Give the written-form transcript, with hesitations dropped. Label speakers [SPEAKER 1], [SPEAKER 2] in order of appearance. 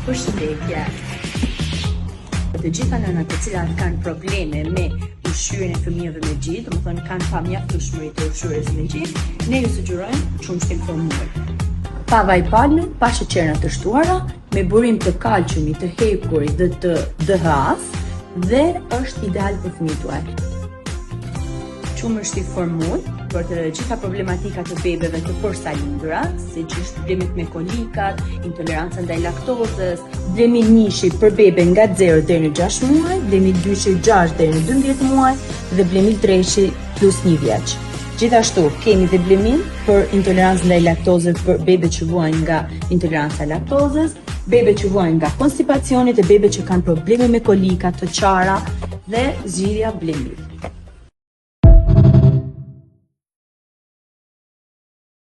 [SPEAKER 1] Përshëndetje. Të gjitha nënat të cilat kanë probleme me ushqyerjen e fëmijëve me gjith, domethënë kanë pamjaftueshmëri të ushqyerjes me gjith, ne ju sugjerojmë shumështim formul. Pa vaj palme, pa sheqerna të shtuara, me burim të kalciumit, të hekurit dhe të DHA-s, dhe është ideal për fëmijët tuaj. Qumështi formul për të gjitha problematikat të bebeve të përsalindura, siç problemet me kolikat, intolerancën ndaj laktozës, blemi nishi për bebe nga 0 deri në 6 muaj, blemi dyshi 6 deri në 12 muaj dhe blemi treshi plus 1 vjeç. Gjithashtu kemi dhe blemin për intolerancën ndaj laktozës për bebe që vuajnë nga intoleranca laktozës, bebe që vuajnë nga konstipacioni dhe bebe që kanë probleme me kolikat të qara dhe zgjidhja blemit.